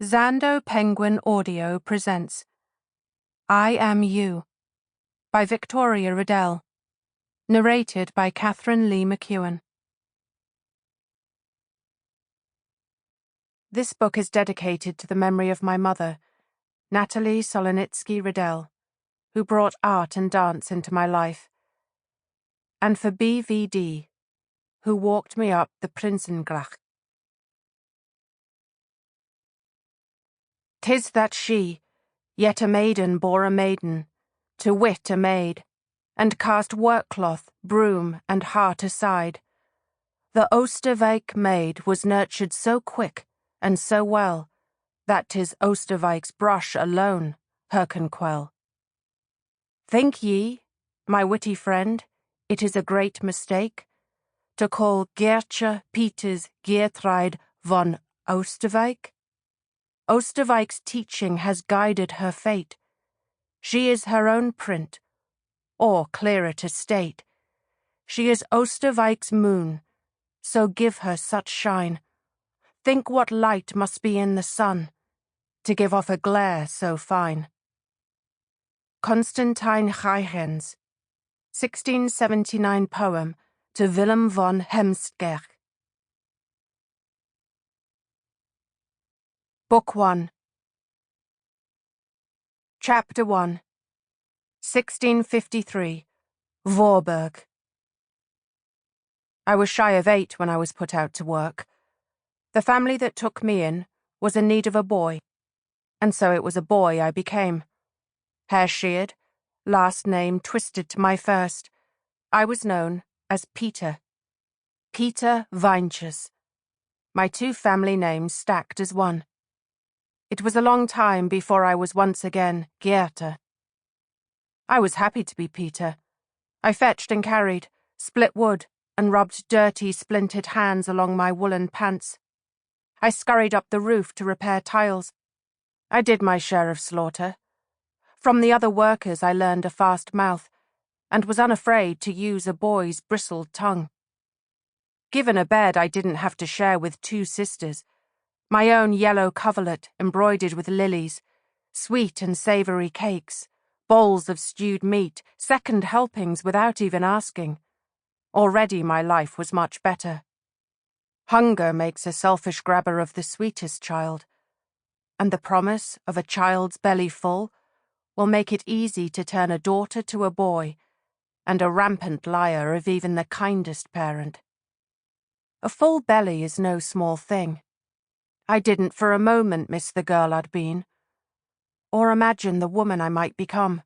Zando Penguin Audio presents I Am You by Victoria Redel, narrated by Katharine Lee McEwan. This book is dedicated to the memory of my mother, Natalie Solonitsky Redel, who brought art and dance into my life, and for BVD, who walked me up the Prinsengracht. 'Tis that she, yet a maiden bore a maiden, to wit a maid, and cast workcloth, broom, and heart aside. The Oosterwijk maid was nurtured so quick and so well, that 'tis Oosterwijk's brush alone her can quell. Think ye, my witty friend, it is a great mistake to call Gerta Pieters Geertruid van Oosterwijk? Oosterwijk's teaching has guided her fate. She is her own print, or clearer to state, she is Oosterwijk's moon, so give her such shine. Think what light must be in the sun, to give off a glare so fine. Constantine Huygens, 1679 poem to Willem van Heemskerk. Book 1. Chapter 1. 1653. Voorburg. I was shy of 8 when I was put out to work. The family that took me in was in need of a boy, and so it was a boy I became. Hair sheared, last name twisted to my first, I was known as Peter. Peter Wijntjes. My 2 family names stacked as one. It was a long time before I was once again Gerta. I was happy to be Peter. I fetched and carried, split wood, and rubbed dirty, splintered hands along my woolen pants. I scurried up the roof to repair tiles. I did my share of slaughter. From the other workers I learned a fast mouth, and was unafraid to use a boy's bristled tongue. Given a bed I didn't have to share with 2 sisters, my own yellow coverlet embroidered with lilies, sweet and savoury cakes, bowls of stewed meat, second helpings without even asking. Already my life was much better. Hunger makes a selfish grabber of the sweetest child, and the promise of a child's belly full will make it easy to turn a daughter to a boy, and a rampant liar of even the kindest parent. A full belly is no small thing. I didn't for a moment miss the girl I'd been, or imagine the woman I might become.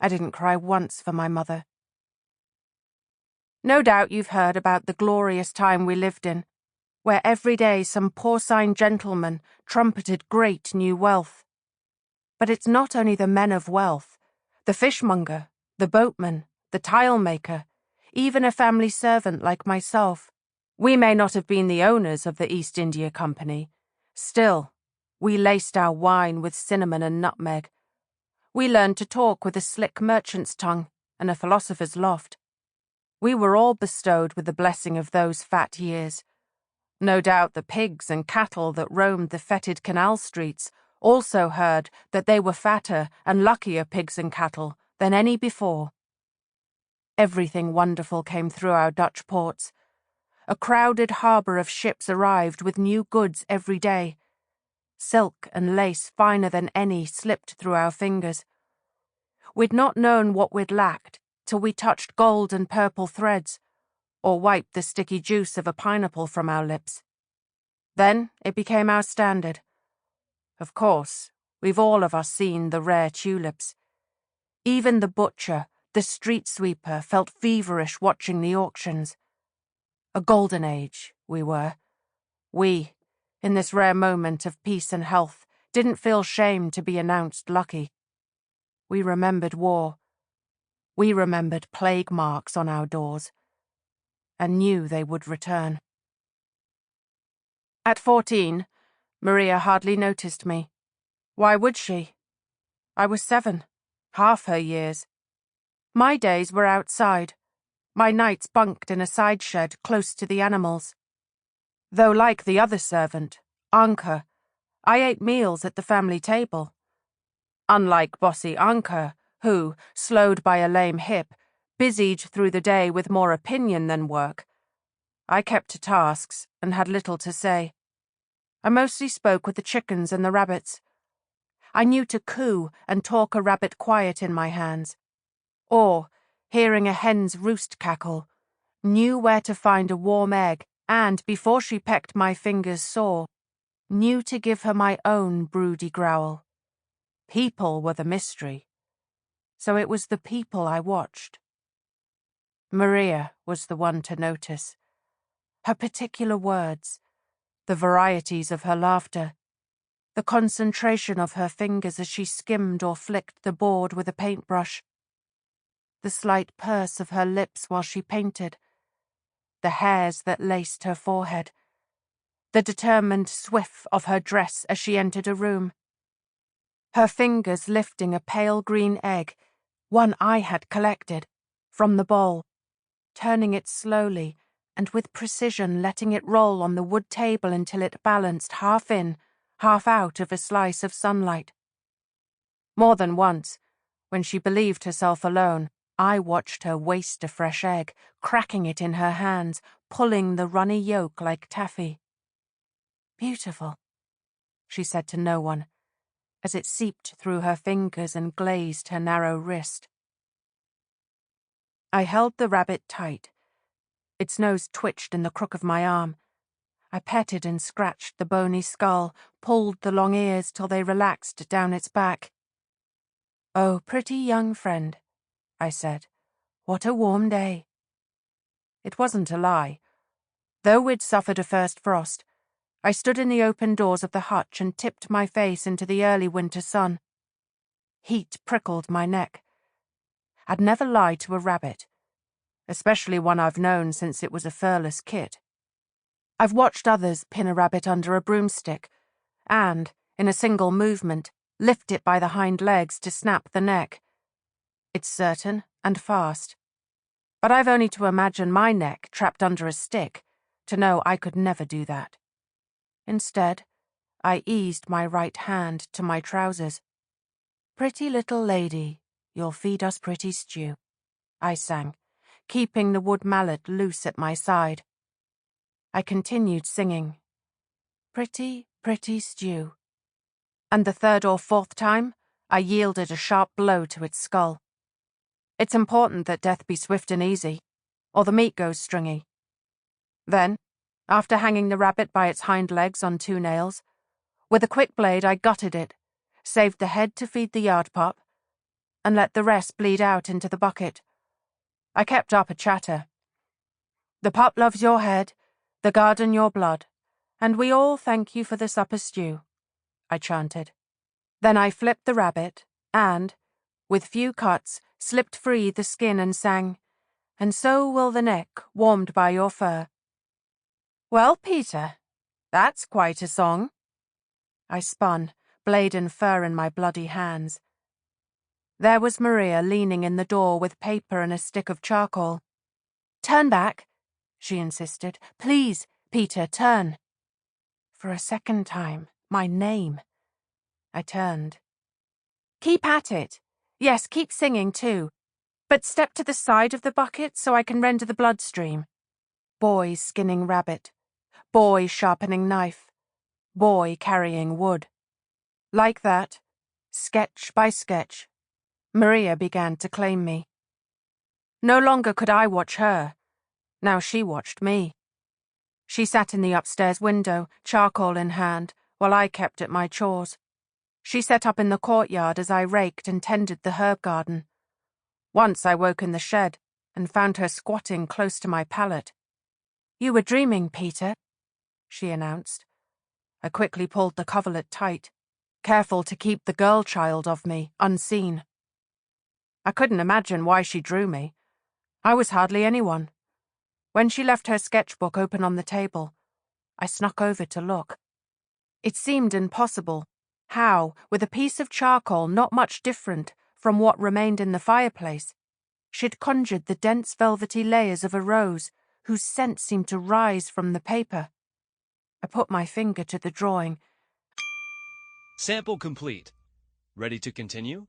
I didn't cry once for my mother. No doubt you've heard about the glorious time we lived in, where every day some porcine gentleman trumpeted great new wealth. But it's not only the men of wealth, the fishmonger, the boatman, the tile-maker, even a family servant like myself. We may not have been the owners of the East India Company. Still, we laced our wine with cinnamon and nutmeg. We learned to talk with a slick merchant's tongue and a philosopher's loft. We were all bestowed with the blessing of those fat years. No doubt the pigs and cattle that roamed the fetid canal streets also heard that they were fatter and luckier pigs and cattle than any before. Everything wonderful came through our Dutch ports. A crowded harbour of ships arrived with new goods every day. Silk and lace finer than any slipped through our fingers. We'd not known what we'd lacked till we touched gold and purple threads, or wiped the sticky juice of a pineapple from our lips. Then it became our standard. Of course, we've all of us seen the rare tulips. Even the butcher, the street sweeper, felt feverish watching the auctions. A golden age, we were. We, in this rare moment of peace and health, didn't feel shame to be announced lucky. We remembered war. We remembered plague marks on our doors, and knew they would return. At 14, Maria hardly noticed me. Why would she? I was 7, half her years. My days were outside. My nights bunked in a side shed close to the animals. Though like the other servant, Anke, I ate meals at the family table. Unlike bossy Anke, who, slowed by a lame hip, busied through the day with more opinion than work, I kept to tasks and had little to say. I mostly spoke with the chickens and the rabbits. I knew to coo and talk a rabbit quiet in my hands, or, hearing a hen's roost cackle, knew where to find a warm egg and, before she pecked my fingers sore, knew to give her my own broody growl. People were the mystery, so it was the people I watched. Maria was the one to notice. Her particular words, the varieties of her laughter, the concentration of her fingers as she skimmed or flicked the board with a paintbrush, the slight purse of her lips while she painted, the hairs that laced her forehead, the determined swift of her dress as she entered a room, her fingers lifting a pale green egg, one I had collected, from the bowl, turning it slowly and with precision letting it roll on the wood table until it balanced half in, half out of a slice of sunlight. More than once, when she believed herself alone, I watched her waste a fresh egg, cracking it in her hands, pulling the runny yolk like taffy. "Beautiful," she said to no one, as it seeped through her fingers and glazed her narrow wrist. I held the rabbit tight. Its nose twitched in the crook of my arm. I petted and scratched the bony skull, pulled the long ears till they relaxed down its back. "Oh, pretty young friend," I said. "What a warm day." It wasn't a lie. Though we'd suffered a first frost, I stood in the open doors of the hutch and tipped my face into the early winter sun. Heat prickled my neck. I'd never lied to a rabbit, especially one I've known since it was a furless kit. I've watched others pin a rabbit under a broomstick and, in a single movement, lift it by the hind legs to snap the neck. It's certain and fast. But I've only to imagine my neck trapped under a stick to know I could never do that. Instead, I eased my right hand to my trousers. "Pretty little lady, you'll feed us pretty stew," I sang, keeping the wood mallet loose at my side. I continued singing, "Pretty, pretty stew," and the third or fourth time, I yielded a sharp blow to its skull. It's important that death be swift and easy, or the meat goes stringy. Then, after hanging the rabbit by its hind legs on 2 nails, with a quick blade I gutted it, saved the head to feed the yard pup, and let the rest bleed out into the bucket. I kept up a chatter. "The pup loves your head, the garden your blood, and we all thank you for the supper stew," I chanted. Then I flipped the rabbit and, with few cuts, slipped free the skin and sang, "And so will the neck, warmed by your fur." "Well, Peter, that's quite a song." I spun, blade and fur in my bloody hands. There was Maria leaning in the door with paper and a stick of charcoal. "Turn back," she insisted. "Please, Peter, turn." For a second time, my name. I turned. "Keep at it. Yes, keep singing too. But step to the side of the bucket so I can render the bloodstream." Boy skinning rabbit. Boy sharpening knife. Boy carrying wood. Like that, sketch by sketch, Maria began to claim me. No longer could I watch her. Now she watched me. She sat in the upstairs window, charcoal in hand, while I kept at my chores. She set up in the courtyard as I raked and tended the herb garden. Once I woke in the shed and found her squatting close to my pallet. "You were dreaming, Peter," she announced. I quickly pulled the coverlet tight, careful to keep the girl child of me unseen. I couldn't imagine why she drew me. I was hardly anyone. When she left her sketchbook open on the table, I snuck over to look. It seemed impossible how, with a piece of charcoal not much different from what remained in the fireplace, she'd conjured the dense velvety layers of a rose whose scent seemed to rise from the paper. I put my finger to the drawing Sample complete. Ready to continue?